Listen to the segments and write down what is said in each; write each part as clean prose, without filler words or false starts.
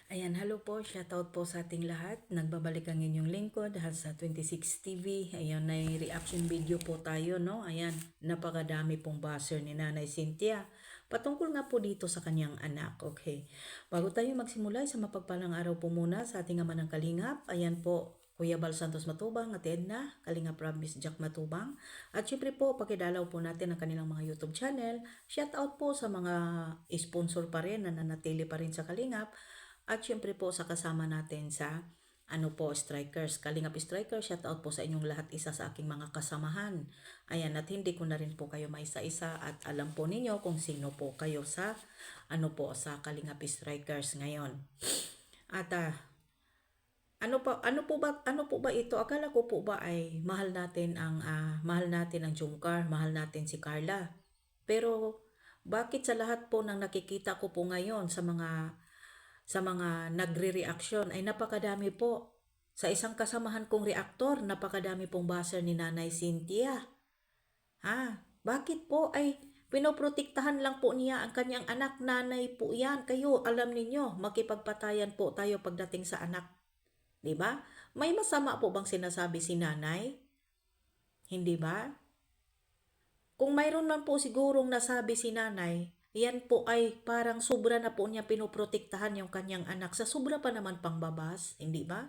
Ayan, hello po, shoutout po sa ating lahat. Nagbabalik ang inyong lingkod sa 26 TV. Ayan, may reaction video po tayo, no? Ayan, napakadami pong buzzer ni Nanay Cynthia. Patungkol nga po dito sa kanyang anak, okay? Bago tayo magsimula, sa mapagpalang araw po muna sa ating ama ng Kalingap. Ayan po, Kuya Bal Santos Matubang, Ate Edna, Kalingap Promise Jack Matubang. At syempre po, pakidalaw po natin ang kanilang mga YouTube channel. Shoutout po sa mga sponsor pa rin na nanatili pa rin sa Kalingap. At syempre po sa kasama natin sa Strikers, Kalingap Strikers, shout out po sa inyong lahat isa sa aking mga kasamahan. Ayan, at hindi ko na rin po kayo maisa-isa at alam po ninyo kung sino po kayo sa sa Kalingap Strikers ngayon. At ano po ba ito? Akala ko po ba ay mahal natin ang Jungkar, mahal natin si Carla. Pero bakit sa lahat po ng nakikita ko po ngayon sa mga nagre-reaction ay napakadami po. Sa isang kasamahan kong reaktor, napakadami pong buzzer ni Nanay Cynthia. Bakit po ay pinoprotektahan lang po niya ang kanyang anak? Nanay po yan. Kayo, alam ninyo, makipagpatayan po tayo pagdating sa anak. Diba? May masama po bang sinasabi si nanay? Hindi ba? Kung mayroon man po sigurong nasabi si nanay, yan po ay parang sobra na po niya pinoprotektahan yung kanyang anak. Sa sobra pa naman pangbabas, hindi ba?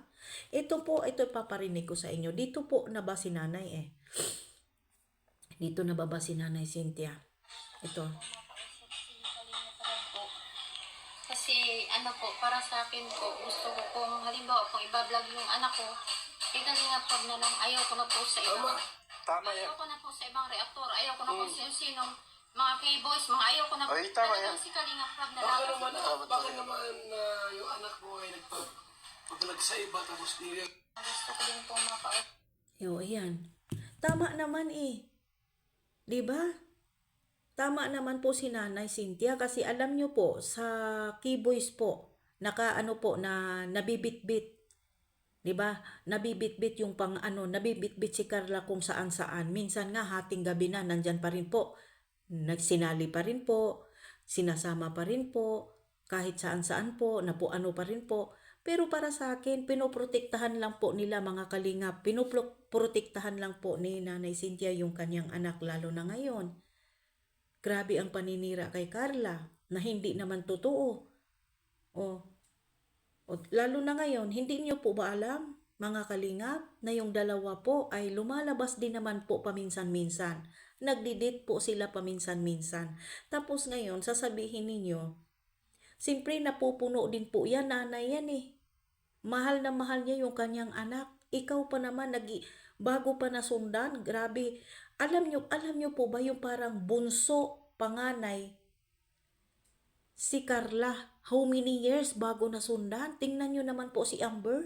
Ito ipaparinig ko sa inyo. Dito po na ba si nanay Dito na ba si nanay Cynthia? Ito. Kasi para sa akin po, gusto ko kung halimbawa kung iba-vlog yung anak ko, Kalingap na lang, ayaw ko na po sa ibang, ayaw ko na po sa ibang reaktor, ayaw ko na po sa sinong mga K-boys, ayaw ko na po. Talagang si Kalingap na lang. Bakit naman yung anak mo ay nagpag sa iba tapos niya? Gusto ko din po makaot. Ayan. Tama naman Di ba? Tama naman po si Nanay Cynthia kasi alam nyo po sa K-boys po na nabibitbit. 'Di ba? Nabibitbit yung nabibitbit si Carla kung saan-saan. Minsan nga hating gabi na nandyan pa rin po. Nagsinali pa rin po, sinasama pa rin po, kahit saan-saan po, pa rin po. Pero para sa akin, pinoprotektahan lang po nila mga kalingap. Pinoprotektahan lang po ni Nanay Cynthia yung kanyang anak lalo na ngayon. Grabe ang paninira kay Carla na hindi naman totoo. Lalo na ngayon, hindi niyo po ba alam, mga kalingap, na yung dalawa po ay lumalabas din naman po paminsan-minsan. Nagdidate po sila paminsan-minsan. Tapos ngayon, sasabihin ninyo, siyempre napupuno din po yan, nanay yan Mahal na mahal niya yung kanyang anak. Ikaw pa naman, bago pa nasundan, grabe. Alam niyo po ba yung parang bunso, panganay, si Carla, how many years bago nasundan? Tingnan nyo naman po si Amber.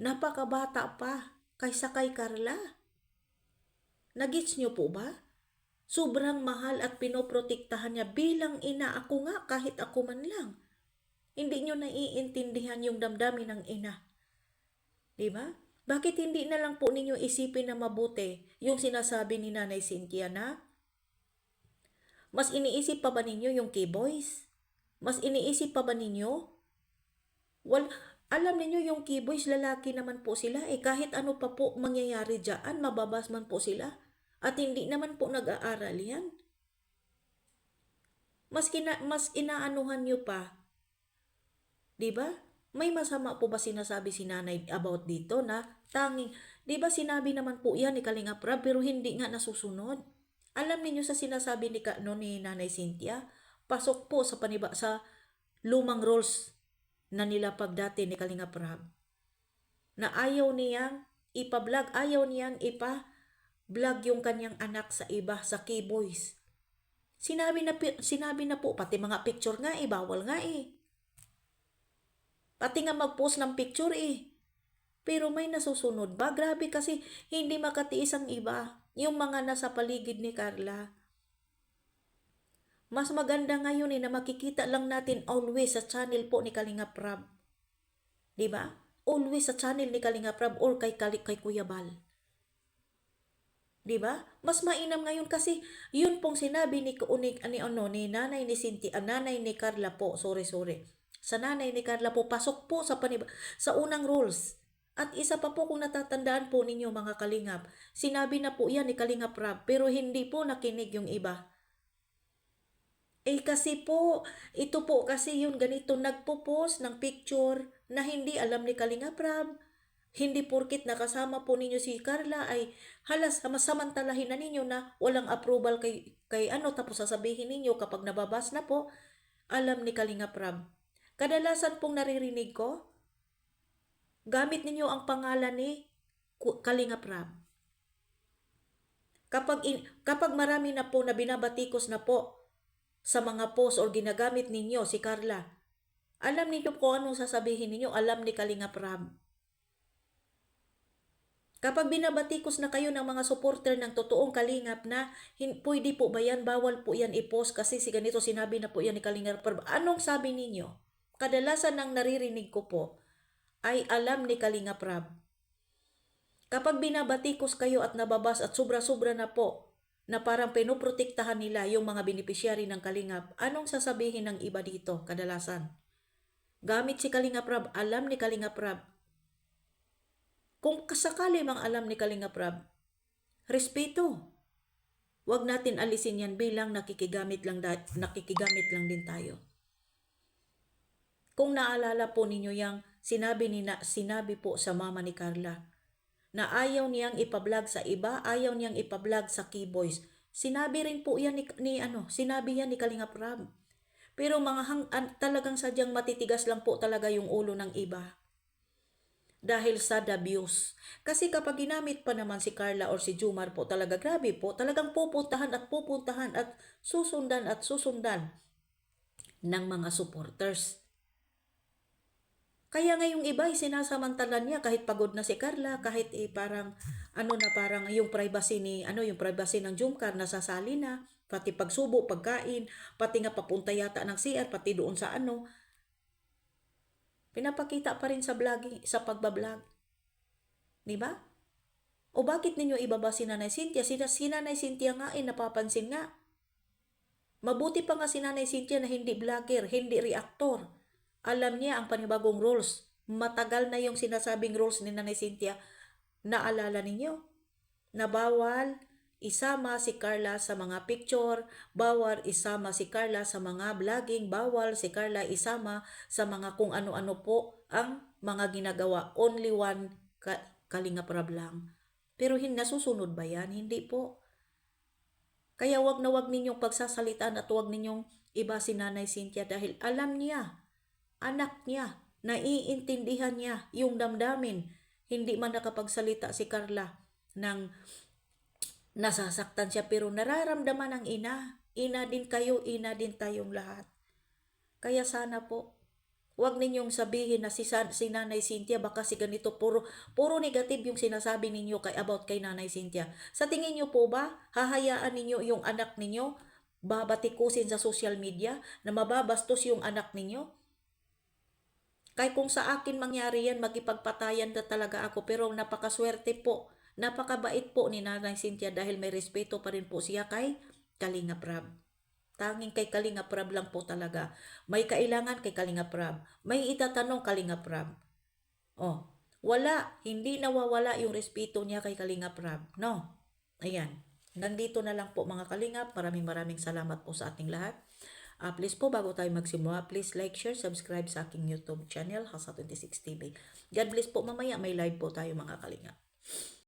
Napakabata pa kaysa kay Carla. Nagets nyo po ba? Sobrang mahal at pinoprotektahan niya bilang ina. Ako nga, kahit ako man lang. Hindi nyo naiintindihan yung damdamin ng ina. Diba? Bakit hindi na lang po ninyo isipin na mabuti yung sinasabi ni Nanay Cynthia na mas iniisip pa ba ninyo yung K-boys? Mas iniisip pa ba ninyo? Alam ninyo yung K-boys, lalaki naman po sila kahit ano pa po mangyayari dyan, mababas man po sila. At hindi naman po nag-aaral yan. Mas inaanuhan nyo pa. Diba? May masama po ba sinasabi si nanay about dito na tanging, diba sinabi naman po yan ni Kalingap Rab pero hindi nga nasusunod? Alam niyo sa sinasabi ni Nanay Cynthia, pasok po sa lumang rules na nilapag dati ni Kalingap Rab. Na ayaw niyang ipa-vlog, ayaw niyang ipa-vlog yung kanyang anak sa iba, sa K-boys. Sinabi na po, pati mga picture nga bawal nga Pati nga mag-post ng picture Pero may nasusunod ba? Grabe kasi hindi makatiis ang iba. Yung mga nasa paligid ni Carla. Mas maganda ngayon na makikita lang natin always sa channel po ni Kalingap Rab. Diba? Always sa channel ni Kalingap Rab or kay Kuya Bal. 'Di ba? Mas mainam ngayon kasi yun pong sinabi ni nanay ni Cynthia, nanay ni Carla po, sorry. Sa nanay ni Carla po, pasok po sa unang rules. At isa pa po kung natatandaan po ninyo mga kalingap, sinabi na po yan ni Kalingap Rab, pero hindi po nakinig yung iba. Kasi po, ito po kasi yun ganito, nagpo-post ng picture na hindi alam ni Kalingap Rab. Hindi porkit nakasama po ninyo si Carla ay halas samantalahin na ninyo na walang approval kay ano, tapos sasabihin ninyo kapag nababas na po, alam ni Kalingap Rab. Kadalasan pong naririnig ko, gamit ninyo ang pangalan ni Kalingap Rab. Kapag marami na po na binabatikos na po sa mga post or ginagamit ninyo si Carla, alam ninyo kung anong sasabihin ninyo, alam ni Kalingap Rab. Kapag binabatikos na kayo ng mga supporter ng totoong Kalingap na pwede po ba yan, bawal po yan i-post kasi si ganito sinabi na po yan ni Kalingap Rab. Anong sabi ninyo? Kadalasan ng naririnig ko po ay alam ni Kalingap Rab. Kapag binabatikos kayo at nababas at sobra-sobra na po na parang pinoprotektahan nila yung mga beneficiary ng Kalingap, anong sasabihin ng iba dito kadalasan? Gamit si Kalingap Rab, alam ni Kalingap Rab. Kung kasakali mang alam ni Kalingap Rab, respeto. Huwag natin alisin yan bilang nakikigamit lang din tayo. Kung naalala po ninyo yung sinabi po sa mama ni Carla na ayaw niyang ipa-vlog sa iba, ayaw niyang ipa-vlog sa Keyboys. Sinabi rin po yan sinabi yan ni Kalingap Rab. Pero talagang sadyang matitigas lang po talaga yung ulo ng iba. Dahil sa abuse. Kasi kapag ginamit pa naman si Carla or si Jumar po, talaga grabe po, talagang pupuntahan at susundan ng mga supporters. Kaya ngayong iba ay sinasamantalan niya kahit pagod na si Carla, kahit parang yung privacy ng Jumcar nasasali na, pati pagsubo, pagkain, pati nga papunta yata ng CR, pati doon sa pinapakita pa rin sa pagbablog. Di ba? O bakit ninyo ibaba si Nanay Cynthia? Si Nanay Cynthia nga ay napapansin nga. Mabuti pa nga si Nanay Cynthia na hindi vlogger, hindi reactor. Alam niya ang panibagong rules. Matagal na yung sinasabing rules ni Nanay Cynthia. Naalala ninyo? Na bawal isama si Carla sa mga picture, bawal isama si Carla sa mga vlogging, bawal si Carla isama sa mga kung ano-ano po ang mga ginagawa. Only one Kalingap Rab lang. Pero nasusunod ba yan? Hindi po. Kaya wag ninyong pagsasalitaan at wag ninyong iba si Nanay Cynthia dahil alam niya, anak niya, naiintindihan niya yung damdamin. Hindi man nakapagsalita si Carla ng nasasaktan siya pero nararamdaman ng ina. Ina din kayo, ina din tayong lahat. Kaya sana po, huwag ninyong sabihin na si Nanay Cynthia baka si ganito, puro negative yung sinasabi ninyo about kay Nanay Cynthia. Sa tingin niyo po ba, hahayaan ninyo yung anak ninyo babatikusin sa social media na mababastos yung anak ninyo? Kaya kung sa akin mangyari yan, magipagpatayan na talaga ako. Pero napakaswerte po, napakabait po ni Nanay Cynthia dahil may respeto pa rin po siya kay Kalingap Rab. Tanging kay Kalingap Rab lang po talaga. May kailangan kay Kalingap Rab. May itatanong Kalingap Rab. Hindi nawawala yung respeto niya kay Kalingap Rab. No? Ayan. Nandito na lang po mga Kalingap. Maraming salamat po sa ating lahat. Please po, bago tayo magsimula, please like, share, subscribe sa aking YouTube channel, Hasa26 TV. God bless po, mamaya may live po tayo mga Kalingap.